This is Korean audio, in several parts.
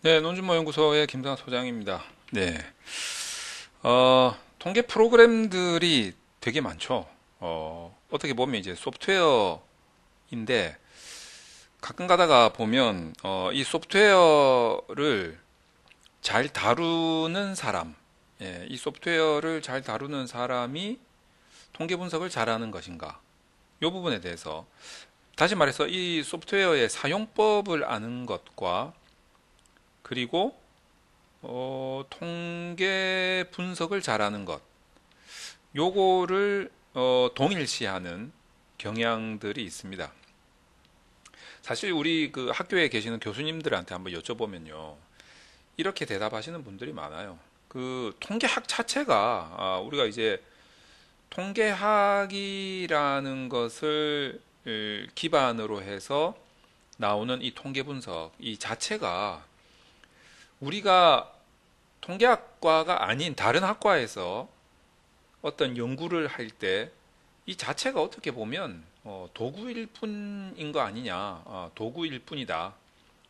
네, 논준모 연구소의 김상환 소장입니다. 네, 통계 프로그램들이 되게 많죠. 어떻게 보면 이제 소프트웨어인데 가끔 가다가 보면 이 소프트웨어를 잘 다루는 사람, 이 소프트웨어를 잘 다루는 사람이 통계 분석을 잘하는 것인가? 이 부분에 대해서 다시 말해서 이 소프트웨어의 사용법을 아는 것과 그리고 통계 분석을 잘하는 것, 요거를 동일시하는 경향들이 있습니다. 사실 우리 그 학교에 계시는 교수님들한테 한번 여쭤보면요, 이렇게 대답하시는 분들이 많아요. 그 통계학 자체가 우리가 이제 통계학이라는 것을 기반으로 해서 나오는 이 통계 분석 이 자체가 우리가 통계학과가 아닌 다른 학과에서 어떤 연구를 할 때 이 자체가 어떻게 보면 도구일 뿐인 거 아니냐, 도구일 뿐이다.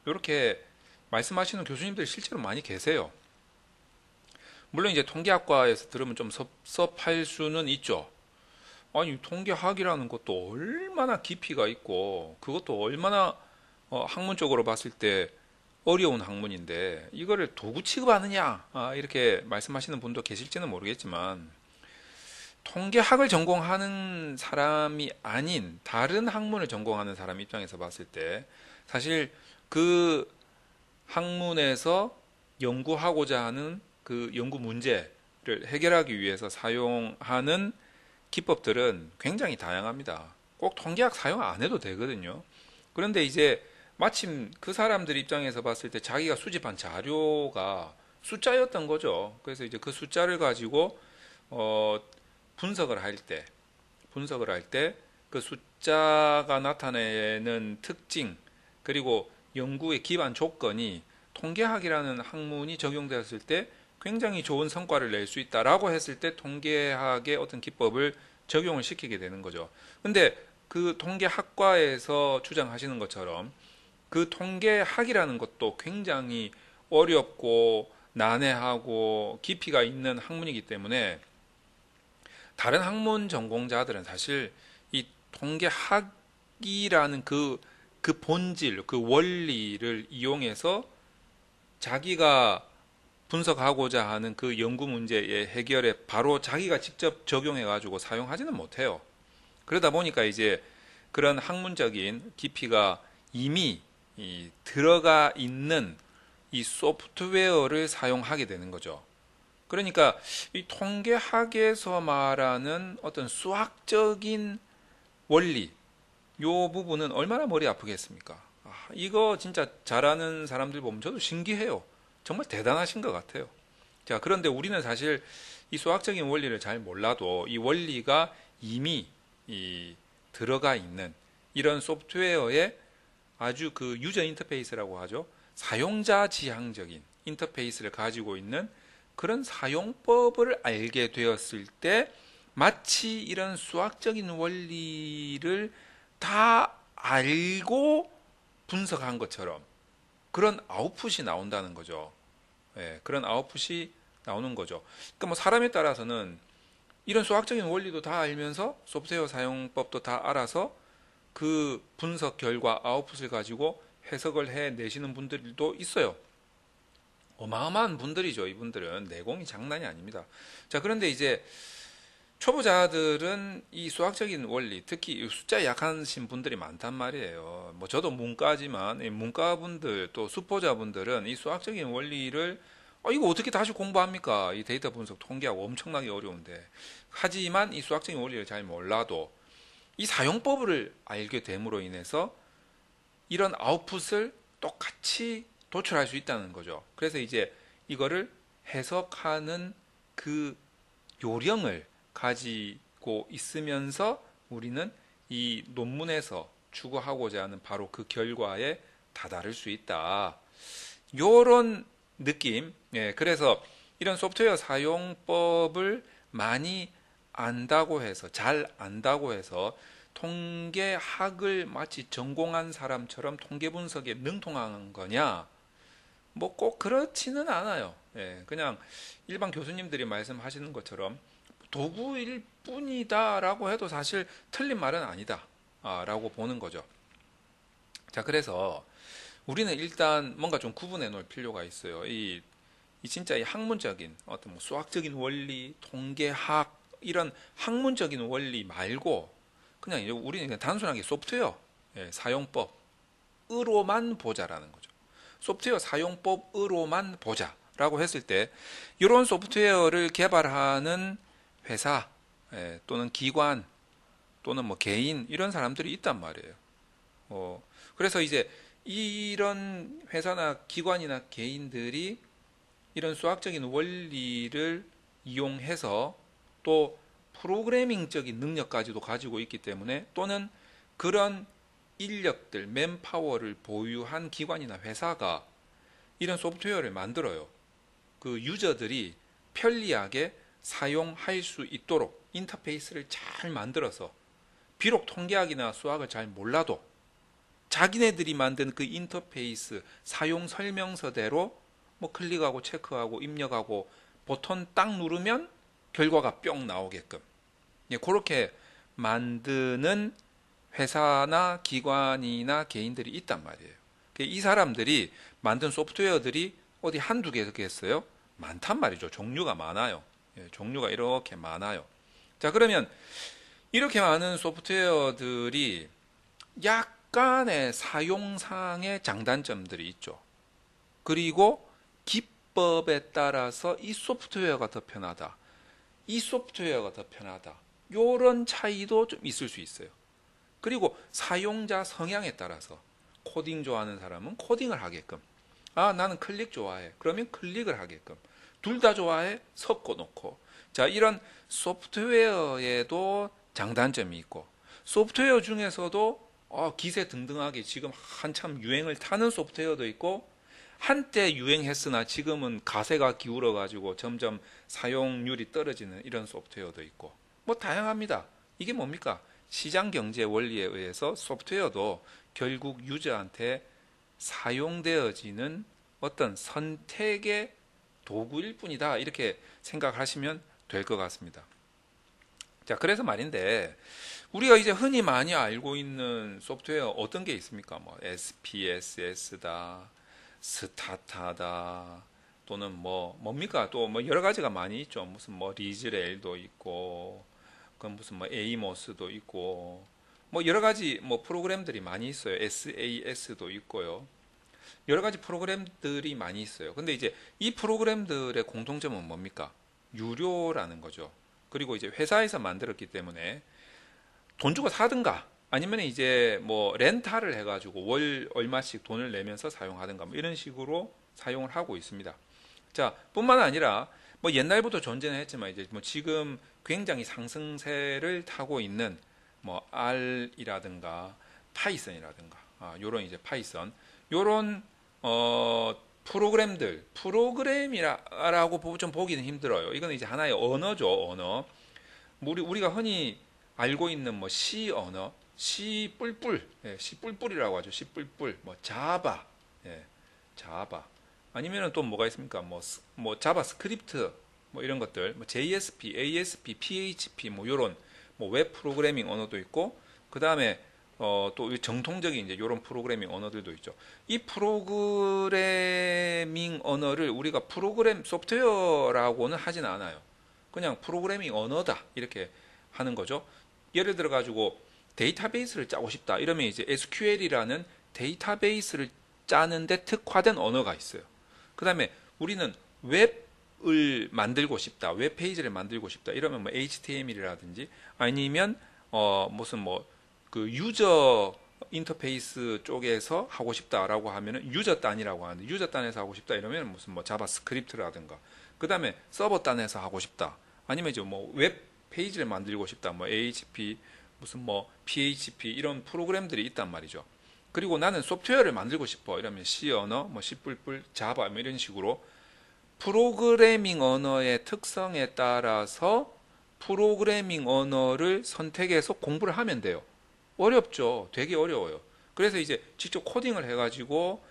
이렇게 말씀하시는 교수님들이 실제로 많이 계세요. 물론 이제 통계학과에서 들으면 좀 섭섭할 수는 있죠. 아니, 통계학이라는 것도 얼마나 깊이가 있고, 그것도 얼마나 학문적으로 봤을 때 어려운 학문인데, 이거를 도구 취급하느냐, 이렇게 말씀하시는 분도 계실지는 모르겠지만, 통계학을 전공하는 사람이 아닌 다른 학문을 전공하는 사람 입장에서 봤을 때 사실 그 학문에서 연구하고자 하는 그 연구 문제를 해결하기 위해서 사용하는 기법들은 굉장히 다양합니다. 꼭 통계학 사용 안 해도 되거든요. 그런데 이제 마침 그 사람들 입장에서 봤을 때 자기가 수집한 자료가 숫자였던 거죠. 그래서 이제 그 숫자를 가지고 어, 분석을 할 때, 분석을 할 때 그 숫자가 나타내는 특징, 그리고 연구의 기반 조건이 통계학이라는 학문이 적용되었을 때 굉장히 좋은 성과를 낼 수 있다라고 했을 때 통계학의 어떤 기법을 적용을 시키게 되는 거죠. 근데 그 통계학과에서 주장하시는 것처럼 그 통계학이라는 것도 굉장히 어렵고 난해하고 깊이가 있는 학문이기 때문에 다른 학문 전공자들은 사실 이 통계학이라는 그 본질, 그 원리를 이용해서 자기가 분석하고자 하는 그 연구 문제의 해결에 바로 자기가 직접 적용해가지고 사용하지는 못해요. 그러다 보니까 이제 그런 학문적인 깊이가 이미 들어가 있는 이 소프트웨어를 사용하게 되는 거죠. 그러니까 이 통계학에서 말하는 어떤 수학적인 원리, 요 부분은 얼마나 머리 아프겠습니까? 이거 진짜 잘하는 사람들 보면 저도 신기해요. 정말 대단하신 것 같아요. 자, 그런데 우리는 사실 이 수학적인 원리를 잘 몰라도 이 원리가 이미 들어가 있는 이런 소프트웨어에 아주 그 유저 인터페이스라고 하죠. 사용자 지향적인 인터페이스를 가지고 있는 그런 사용법을 알게 되었을 때 마치 이런 수학적인 원리를 다 알고 분석한 것처럼 그런 아웃풋이 나온다는 거죠. 예, 그런 아웃풋이 나오는 거죠. 그러니까 뭐 사람에 따라서는 이런 수학적인 원리도 다 알면서 소프트웨어 사용법도 다 알아서 그 분석 결과 아웃풋을 가지고 해석을 해내시는 분들도 있어요. 어마어마한 분들이죠. 이분들은 내공이 장난이 아닙니다. 자, 그런데 이제 초보자들은 이 수학적인 원리, 특히 숫자에 약하신 분들이 많단 말이에요. 뭐 저도 문과지만 문과분들 또 수포자분들은 이 수학적인 원리를 이거 어떻게 다시 공부합니까? 이 데이터 분석 통계하고 엄청나게 어려운데. 하지만 이 수학적인 원리를 잘 몰라도 이 사용법을 알게 됨으로 인해서 이런 아웃풋을 똑같이 도출할 수 있다는 거죠. 그래서 이제 이거를 해석하는 그 요령을 가지고 있으면서 우리는 이 논문에서 추구하고자 하는 바로 그 결과에 다다를 수 있다. 요런 느낌. 예, 그래서 이런 소프트웨어 사용법을 많이 안다고 해서, 잘 안다고 해서 통계학을 마치 전공한 사람처럼 통계 분석에 능통한 거냐? 뭐 꼭 그렇지는 않아요. 예, 그냥 일반 교수님들이 말씀하시는 것처럼 도구일 뿐이다라고 해도 사실 틀린 말은 아니다. 라고 보는 거죠. 자, 그래서 우리는 일단 뭔가 좀 구분해 놓을 필요가 있어요. 이 진짜 이 학문적인 어떤 뭐 수학적인 원리, 통계학 이런 학문적인 원리 말고 그냥 이제 우리는 그냥 단순하게 소프트웨어 사용법으로만 보자라는 거죠. 소프트웨어 사용법으로만 보자라고 했을 때 이런 소프트웨어를 개발하는 회사 또는 기관 또는 뭐 개인 이런 사람들이 있단 말이에요. 그래서 이제 이런 회사나 기관이나 개인들이 이런 수학적인 원리를 이용해서 또 프로그래밍적인 능력까지도 가지고 있기 때문에 또는 그런 인력들, 맨파워를 보유한 기관이나 회사가 이런 소프트웨어를 만들어요. 그 유저들이 편리하게 사용할 수 있도록 인터페이스를 잘 만들어서 비록 통계학이나 수학을 잘 몰라도 자기네들이 만든 그 인터페이스 사용 설명서대로 뭐 클릭하고 체크하고 입력하고 버튼 딱 누르면 결과가 뿅 나오게끔 그렇게 만드는 회사나 기관이나 개인들이 있단 말이에요. 이 사람들이 만든 소프트웨어들이 어디 한두 개겠어요? 많단 말이죠. 종류가 많아요. 종류가 이렇게 많아요. 자, 그러면 이렇게 많은 소프트웨어들이 약간의 사용상의 장단점들이 있죠. 그리고 기법에 따라서 이 소프트웨어가 더 편하다. 이 소프트웨어가 더 편하다. 이런 차이도 좀 있을 수 있어요. 그리고 사용자 성향에 따라서 코딩 좋아하는 사람은 코딩을 하게끔 나는 클릭 좋아해. 그러면 클릭을 하게끔 둘 다 좋아해. 섞어 놓고 자, 이런 소프트웨어에도 장단점이 있고 소프트웨어 중에서도 기세 등등하게 지금 한참 유행을 타는 소프트웨어도 있고 한때 유행했으나 지금은 가세가 기울어 가지고 점점 사용률이 떨어지는 이런 소프트웨어도 있고 뭐 다양합니다. 이게 뭡니까? 시장 경제 원리에 의해서 소프트웨어도 결국 유저한테 사용되어지는 어떤 선택의 도구일 뿐이다. 이렇게 생각하시면 될 것 같습니다. 자, 그래서 말인데 우리가 이제 흔히 많이 알고 있는 소프트웨어 어떤 게 있습니까? 뭐 SPSS다, 스타타다, 또는 뭡니까? 또 뭐 여러 가지가 많이 있죠. 무슨 뭐 리즈레일도 있고, 그 무슨 뭐 에이모스도 있고, 뭐 여러 가지 뭐 프로그램들이 많이 있어요. SAS도 있고요. 여러 가지 프로그램들이 많이 있어요. 근데 이제 이 프로그램들의 공통점은 뭡니까? 유료라는 거죠. 그리고 이제 회사에서 만들었기 때문에 돈 주고 사든가 아니면 이제 뭐 렌탈을 해가지고 월 얼마씩 돈을 내면서 사용하든가 뭐 이런 식으로 사용을 하고 있습니다. 자, 뿐만 아니라 뭐 옛날부터 존재는 했지만 이제 뭐 지금 굉장히 상승세를 타고 있는 뭐 R이라든가 파이썬이라든가 요런 이제 파이썬 요런 프로그램이라고 좀 보기는 힘들어요. 이거는 이제 하나의 언어죠, 언어. 우리가 흔히 알고 있는 뭐 C 언어, C 뿔뿔, C 뿔뿔이라고 하죠. C 뿔뿔, 뭐 자바, 자바. 아니면은 또 뭐가 있습니까? 뭐 자바스크립트, 뭐 이런 것들, 뭐 JSP, ASP, PHP, 뭐 요런 뭐 웹 프로그래밍 언어도 있고, 그 다음에 또 정통적인 이제 이런 프로그래밍 언어들도 있죠. 이 프로그래밍 언어를 우리가 프로그램 소프트웨어라고는 하진 않아요. 그냥 프로그래밍 언어다 이렇게 하는 거죠. 예를 들어 가지고 데이터베이스를 짜고 싶다 이러면 이제 SQL이라는 데이터베이스를 짜는데 특화된 언어가 있어요. 그 다음에 우리는 웹을 만들고 싶다, 웹 페이지를 만들고 싶다 이러면 뭐 HTML이라든지 아니면 무슨 뭐 그 유저 인터페이스 쪽에서 하고 싶다라고 하면은 유저 단이라고 하는데 유저 단에서 하고 싶다 이러면 무슨 뭐 자바스크립트라든가 그 다음에 서버 단에서 하고 싶다 아니면 이제 뭐 웹 페이지를 만들고 싶다 뭐 AHP 무슨 뭐 PHP 이런 프로그램들이 있단 말이죠. 그리고 나는 소프트웨어를 만들고 싶어 이러면 C 언어 뭐 C++, 자바 뭐 이런 식으로 프로그래밍 언어의 특성에 따라서 프로그래밍 언어를 선택해서 공부를 하면 돼요. 어렵죠. 되게 어려워요. 그래서 이제 직접 코딩을 해가지고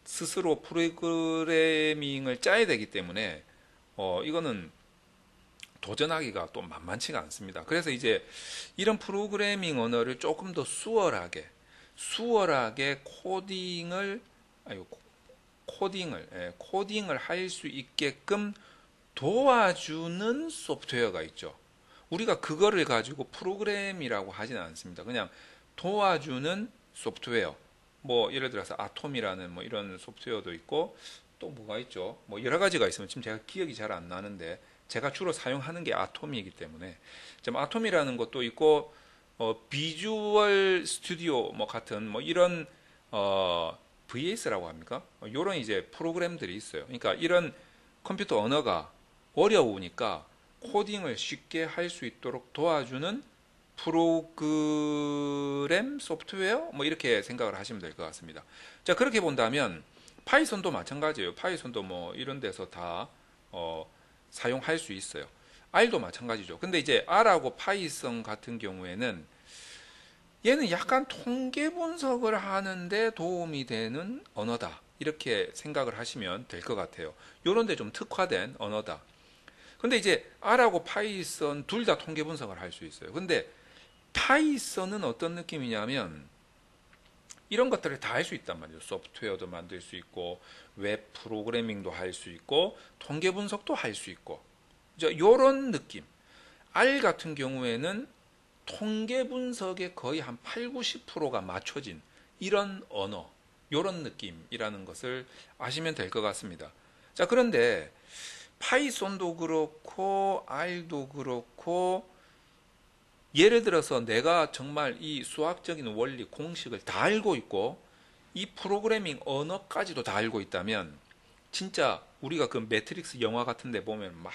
스스로 프로그래밍을 짜야 되기 때문에 이거는 도전하기가 또 만만치가 않습니다. 그래서 이제 이런 프로그래밍 언어를 조금 더 수월하게 코딩을 할 수 있게끔 도와주는 소프트웨어가 있죠. 우리가 그거를 가지고 프로그램이라고 하지는 않습니다. 그냥 도와주는 소프트웨어. 뭐 예를 들어서 아톰이라는 뭐 이런 소프트웨어도 있고 또 뭐가 있죠. 뭐 여러 가지가 있으면 지금 제가 기억이 잘 안 나는데 제가 주로 사용하는 게 아톰이기 때문에 좀 아톰이라는 것도 있고 비주얼 스튜디오 뭐 같은 뭐 이런 VS라고 합니까? 이런 이제 프로그램들이 있어요. 그러니까 이런 컴퓨터 언어가 어려우니까 코딩을 쉽게 할 수 있도록 도와주는 프로그램 소프트웨어 뭐 이렇게 생각을 하시면 될 것 같습니다. 자, 그렇게 본다면 파이썬도 마찬가지예요. 파이썬도 뭐 이런 데서 다 사용할 수 있어요. R도 마찬가지죠. 근데 이제 R하고 파이썬 같은 경우에는 얘는 약간 통계 분석을 하는데 도움이 되는 언어다. 이렇게 생각을 하시면 될 것 같아요. 요런 데 좀 특화된 언어다. 근데 이제 R하고 파이썬 둘 다 통계 분석을 할 수 있어요. 근데 파이썬은 어떤 느낌이냐면 이런 것들을 다 할 수 있단 말이에요. 소프트웨어도 만들 수 있고 웹 프로그래밍도 할 수 있고 통계 분석도 할 수 있고 이런 느낌. R 같은 경우에는 통계 분석에 거의 한 8, 90%가 맞춰진 이런 언어, 이런 느낌이라는 것을 아시면 될 것 같습니다. 자, 그런데 파이썬도 그렇고 R도 그렇고 예를 들어서 내가 정말 이 수학적인 원리, 공식을 다 알고 있고 이 프로그래밍 언어까지도 다 알고 있다면 진짜 우리가 그 매트릭스 영화 같은 데 보면 막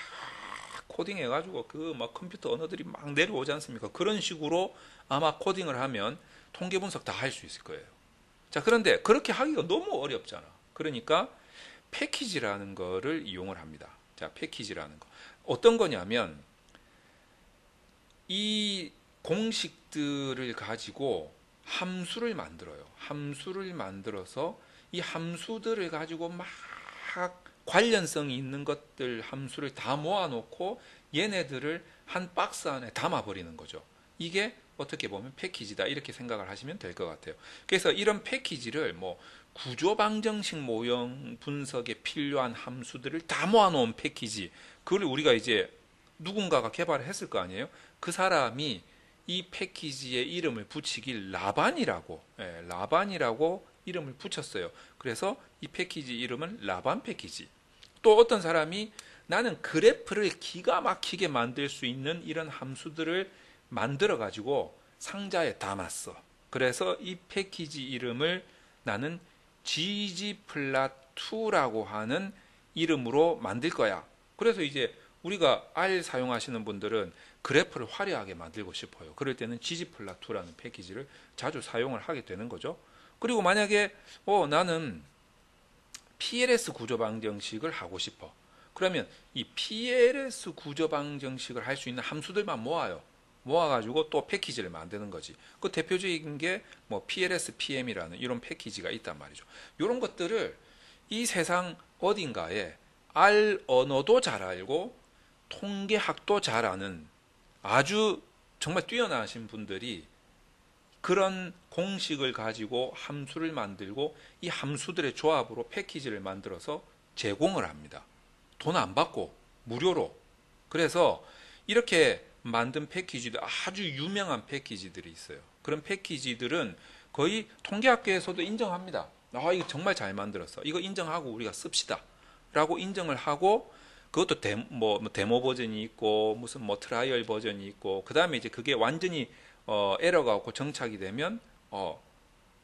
코딩 해가지고 그 막 컴퓨터 언어들이 막 내려오지 않습니까? 그런 식으로 아마 코딩을 하면 통계 분석 다 할 수 있을 거예요. 자, 그런데 그렇게 하기가 너무 어렵잖아. 그러니까 패키지라는 거를 이용을 합니다. 자, 패키지라는 거. 어떤 거냐면 이 공식들을 가지고 함수를 만들어요. 함수를 만들어서 이 함수들을 가지고 막 관련성이 있는 것들 함수를 다 모아놓고 얘네들을 한 박스 안에 담아버리는 거죠. 이게 어떻게 보면 패키지다 이렇게 생각을 하시면 될 것 같아요. 그래서 이런 패키지를 뭐 구조방정식 모형 분석에 필요한 함수들을 다 모아놓은 패키지, 그걸 우리가 이제 누군가가 개발을 했을 거 아니에요. 그 사람이 이 패키지의 이름을 붙이길 라반이라고 이름을 붙였어요. 그래서 이 패키지 이름은 라반 패키지. 또 어떤 사람이 나는 그래프를 기가 막히게 만들 수 있는 이런 함수들을 만들어 가지고 상자에 담았어. 그래서 이 패키지 이름을 나는 ggplot2라고 하는 이름으로 만들 거야. 그래서 이제 우리가 R 사용하시는 분들은 그래프를 화려하게 만들고 싶어요. 그럴 때는 ggplot2라는 패키지를 자주 사용을 하게 되는 거죠. 그리고 만약에 나는 PLS 구조방정식을 하고 싶어. 그러면 이 PLS 구조방정식을 할 수 있는 함수들만 모아요. 모아가지고 또 패키지를 만드는 거지. 그 대표적인 게 뭐 PLS PM이라는 이런 패키지가 있단 말이죠. 이런 것들을 이 세상 어딘가에 R 언어도 잘 알고 통계학도 잘 아는 아주 정말 뛰어나신 분들이 그런 공식을 가지고 함수를 만들고 이 함수들의 조합으로 패키지를 만들어서 제공을 합니다. 돈 안 받고 무료로. 그래서 이렇게 만든 패키지도 아주 유명한 패키지들이 있어요. 그런 패키지들은 거의 통계학계에서도 인정합니다. 이거 정말 잘 만들었어. 이거 인정하고 우리가 씁시다. 라고 인정을 하고 그것도 데모 버전이 있고 무슨 뭐 트라이얼 버전이 있고 그 다음에 이제 그게 완전히 에러가 없고 정착이 되면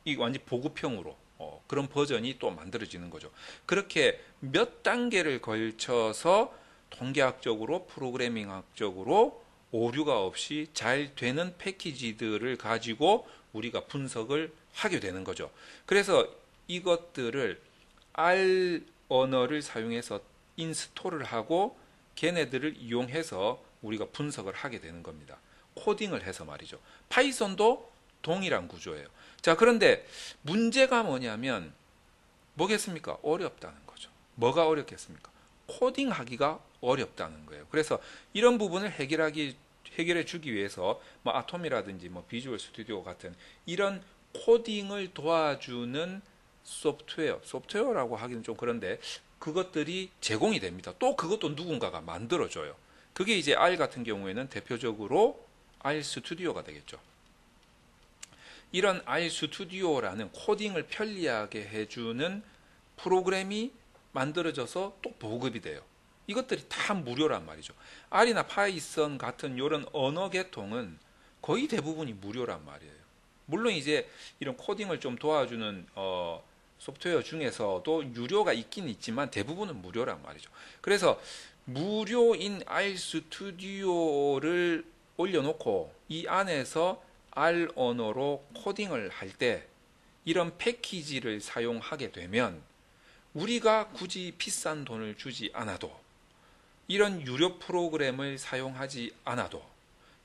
이 완전 보급형으로 그런 버전이 또 만들어지는 거죠. 그렇게 몇 단계를 걸쳐서 통계학적으로 프로그래밍학적으로 오류가 없이 잘 되는 패키지들을 가지고 우리가 분석을 하게 되는 거죠. 그래서 이것들을 R 언어를 사용해서 인스톨을 하고 걔네들을 이용해서 우리가 분석을 하게 되는 겁니다. 코딩을 해서 말이죠. 파이썬도 동일한 구조예요. 자, 그런데 문제가 뭐냐면 뭐겠습니까? 어렵다는 거죠. 뭐가 어렵겠습니까? 코딩하기가 어렵다는 거예요. 그래서 이런 부분을 해결해 주기 위해서 뭐 아톰이라든지 뭐 비주얼 스튜디오 같은 이런 코딩을 도와주는 소프트웨어라고 하기는 좀 그런데 그것들이 제공이 됩니다. 또 그것도 누군가가 만들어줘요. 그게 이제 R 같은 경우에는 대표적으로 R 스튜디오가 되겠죠. 이런 R 스튜디오라는 코딩을 편리하게 해주는 프로그램이 만들어져서 또 보급이 돼요. 이것들이 다 무료란 말이죠. R이나 파이썬 같은 이런 언어 계통은 거의 대부분이 무료란 말이에요. 물론 이제 이런 코딩을 좀 도와주는 소프트웨어 중에서도 유료가 있긴 있지만 대부분은 무료란 말이죠. 그래서 무료인 R 스튜디오를 올려놓고 이 안에서 R 언어로 코딩을 할 때 이런 패키지를 사용하게 되면 우리가 굳이 비싼 돈을 주지 않아도 이런 유료 프로그램을 사용하지 않아도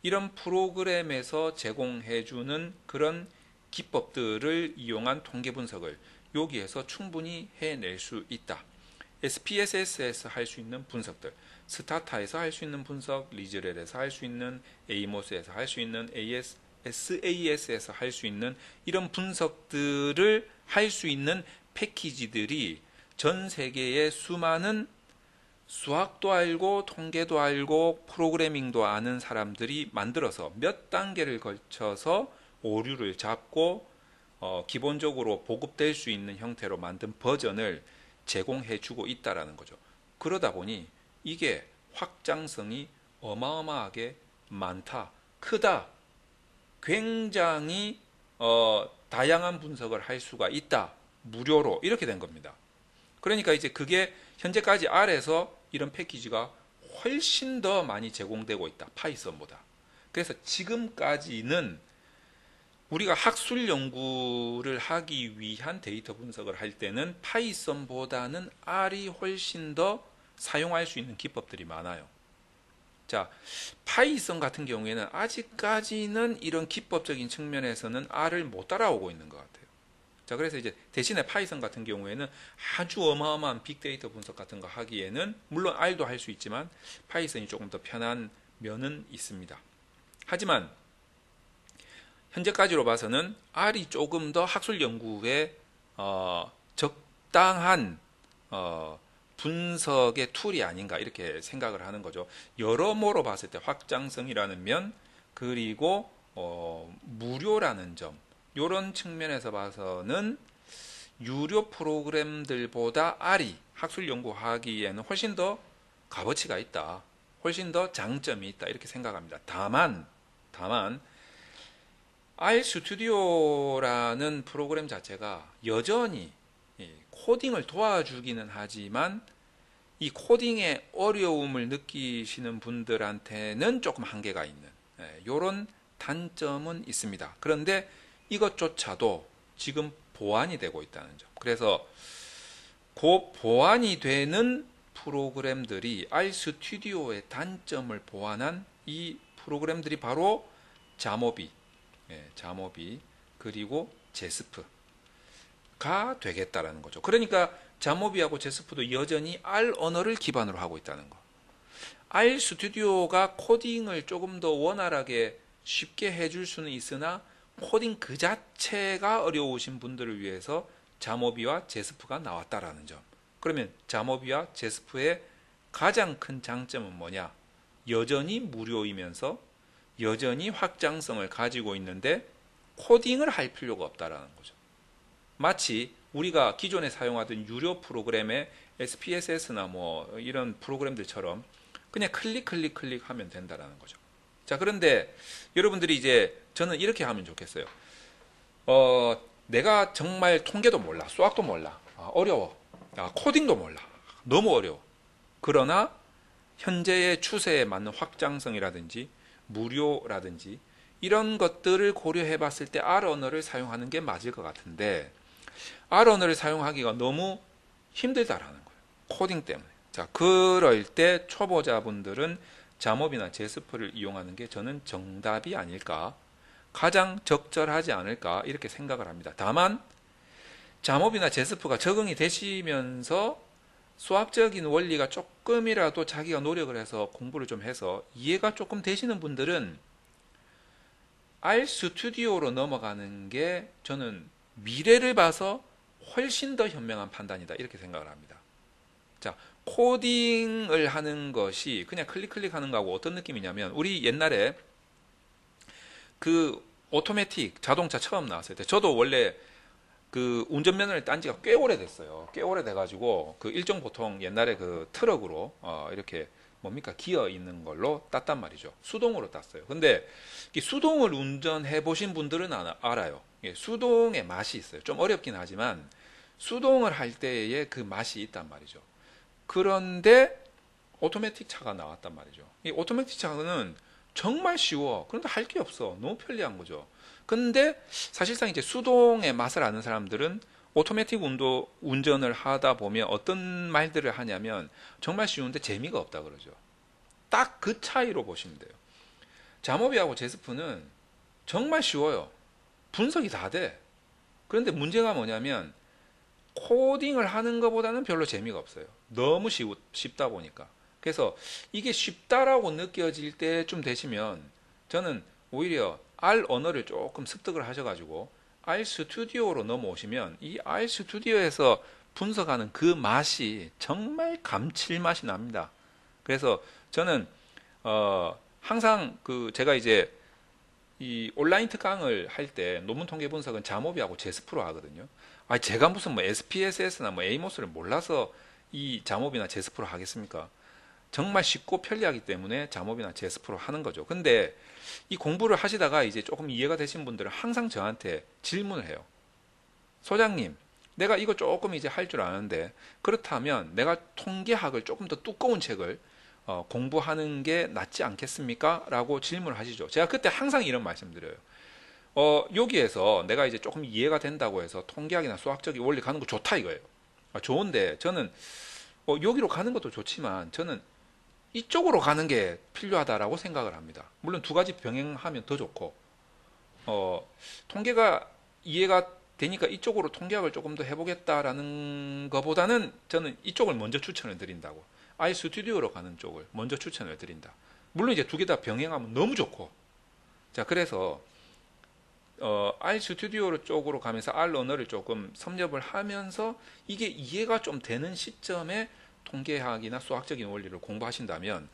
이런 프로그램에서 제공해주는 그런 기법들을 이용한 통계 분석을 여기에서 충분히 해낼 수 있다. SPSS에서 할 수 있는 분석들, 스타타에서 할 수 있는 분석, 리즈렐에서 할 수 있는, 에이모스에서 할 수 있는, SAS에서 할 수 있는 이런 분석들을 할 수 있는 패키지들이 전 세계의 수많은 수학도 알고 통계도 알고 프로그래밍도 아는 사람들이 만들어서 몇 단계를 걸쳐서 오류를 잡고 기본적으로 보급될 수 있는 형태로 만든 버전을 제공해 주고 있다라는 거죠. 그러다 보니 이게 확장성이 어마어마하게 많다, 크다, 굉장히 다양한 분석을 할 수가 있다, 무료로 이렇게 된 겁니다. 그러니까 이제 그게 현재까지 R에서 이런 패키지가 훨씬 더 많이 제공되고 있다, 파이썬보다. 그래서 지금까지는 우리가 학술 연구를 하기 위한 데이터 분석을 할 때는 파이썬보다는 R이 훨씬 더 사용할 수 있는 기법들이 많아요. 자, 파이썬 같은 경우에는 아직까지는 이런 기법적인 측면에서는 R을 못 따라오고 있는 것 같아요. 자, 그래서 이제 대신에 파이썬 같은 경우에는 아주 어마어마한 빅데이터 분석 같은 거 하기에는 물론 R도 할 수 있지만 파이썬이 조금 더 편한 면은 있습니다. 하지만 현재까지로 봐서는 R이 조금 더 학술 연구에 적당한 분석의 툴이 아닌가 이렇게 생각을 하는 거죠. 여러모로 봤을 때 확장성이라는 면, 그리고 무료라는 점, 이런 측면에서 봐서는 유료 프로그램들보다 R이 학술 연구하기에는 훨씬 더 값어치가 있다, 훨씬 더 장점이 있다 이렇게 생각합니다. 다만 R 스튜디오라는 프로그램 자체가 여전히 코딩을 도와주기는 하지만 이 코딩의 어려움을 느끼시는 분들한테는 조금 한계가 있는 이런 단점은 있습니다. 그런데 이것조차도 지금 보완이 되고 있다는 점. 그래서 그 보완이 되는 프로그램들이 R 스튜디오의 단점을 보완한 이 프로그램들이 바로 자모비, 그리고 제스프가 되겠다라는 거죠. 그러니까 자모비하고 제스프도 여전히 R 언어를 기반으로 하고 있다는 거. R 스튜디오가 코딩을 조금 더 원활하게 쉽게 해줄 수는 있으나 코딩 그 자체가 어려우신 분들을 위해서 자모비와 제스프가 나왔다라는 점. 그러면 자모비와 제스프의 가장 큰 장점은 뭐냐? 여전히 무료이면서 여전히 확장성을 가지고 있는데 코딩을 할 필요가 없다라는 거죠. 마치 우리가 기존에 사용하던 유료 프로그램의 SPSS나 뭐 이런 프로그램들처럼 그냥 클릭하면 된다라는 거죠. 자, 그런데 여러분들이 이제 저는 이렇게 하면 좋겠어요. 내가 정말 통계도 몰라, 수학도 몰라, 어려워, 코딩도 몰라, 너무 어려워. 그러나 현재의 추세에 맞는 확장성이라든지 무료라든지 이런 것들을 고려해 봤을 때 R 언어를 사용하는 게 맞을 것 같은데 R 언어를 사용하기가 너무 힘들다라는 거예요. 코딩 때문에. 자, 그럴 때 초보자분들은 자모비나 제스프를 이용하는 게 저는 정답이 아닐까, 가장 적절하지 않을까 이렇게 생각을 합니다. 다만 잠업이나 제스프가 적응이 되시면서 수학적인 원리가 조금이라도 자기가 노력을 해서 공부를 좀 해서 이해가 조금 되시는 분들은 RStudi오로 넘어가는 게 저는 미래를 봐서 훨씬 더 현명한 판단이다 이렇게 생각을 합니다. 자, 코딩을 하는 것이 그냥 클릭 하는 거하고 어떤 느낌이냐면 우리 옛날에 그 오토매틱 자동차 처음 나왔을 때 저도 원래 그 운전면허를 딴 지가 꽤 오래됐어요. 꽤 오래돼가지고 그 일종 보통 옛날에 그 트럭으로 이렇게 뭡니까 기어 있는 걸로 땄단 말이죠. 수동으로 땄어요. 근데 이 수동을 운전해 보신 분들은 알아요. 예, 수동의 맛이 있어요. 좀 어렵긴 하지만 수동을 할 때의 그 맛이 있단 말이죠. 그런데 오토매틱 차가 나왔단 말이죠. 이 오토매틱 차는 정말 쉬워. 그런데 할 게 없어. 너무 편리한 거죠. 근데 사실상 이제 수동의 맛을 아는 사람들은 오토매틱 운전을 하다 보면 어떤 말들을 하냐면 정말 쉬운데 재미가 없다 그러죠. 딱 그 차이로 보시면 돼요. 자모비하고 제스프는 정말 쉬워요. 분석이 다 돼. 그런데 문제가 뭐냐면 코딩을 하는 것보다는 별로 재미가 없어요. 너무 쉽다 보니까. 그래서 이게 쉽다라고 느껴질 때쯤 되시면 저는 오히려 R 언어를 조금 습득을 하셔가지고 R 스튜디오로 넘어오시면 이 R 스튜디오에서 분석하는 그 맛이 정말 감칠맛이 납니다. 그래서 저는 항상 그 제가 이제 이 온라인 특강을 할 때 논문 통계 분석은 자모비하고 제스프로 하거든요. 아니 제가 무슨 뭐 SPSS나 뭐 에이모스를 몰라서 이 자모비나 제스프로 하겠습니까? 정말 쉽고 편리하기 때문에 자모비나 제스프로 하는 거죠. 근데 이 공부를 하시다가 이제 조금 이해가 되신 분들은 항상 저한테 질문을 해요. 소장님, 내가 이거 조금 이제 할 줄 아는데 그렇다면 내가 통계학을 조금 더 두꺼운 책을 공부하는 게 낫지 않겠습니까? 라고 질문을 하시죠. 제가 그때 항상 이런 말씀드려요. 여기에서 내가 이제 조금 이해가 된다고 해서 통계학이나 수학적인 원리 가는 거 좋다 이거예요. 좋은데 저는 여기로 가는 것도 좋지만 저는 이쪽으로 가는 게 필요하다라고 생각을 합니다. 물론 두 가지 병행하면 더 좋고 통계가 이해가 되니까 이쪽으로 통계학을 조금 더 해보겠다라는 것보다는 저는 이쪽을 먼저 추천을 드린다고. 아예 스튜디오로 가는 쪽을 먼저 추천을 드린다. 물론 이제 두 개 다 병행하면 너무 좋고. 자, 그래서 R 스튜디오 쪽으로 가면서 R 언어를 조금 섭렵을 하면서 이게 이해가 좀 되는 시점에 통계학이나 수학적인 원리를 공부하신다면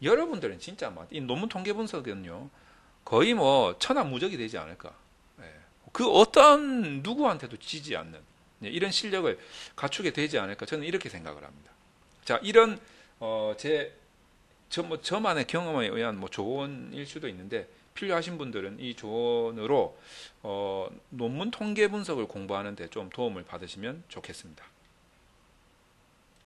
여러분들은 진짜 이 논문 통계 분석은요 거의 뭐 천하무적이 되지 않을까. 예. 그 어떤 누구한테도 지지 않는 이런 실력을 갖추게 되지 않을까 저는 이렇게 생각을 합니다. 자, 이런 저만의 경험에 의한 뭐 조언일 수도 있는데 필요하신 분들은 이 조언으로 논문 통계 분석을 공부하는 데 좀 도움을 받으시면 좋겠습니다.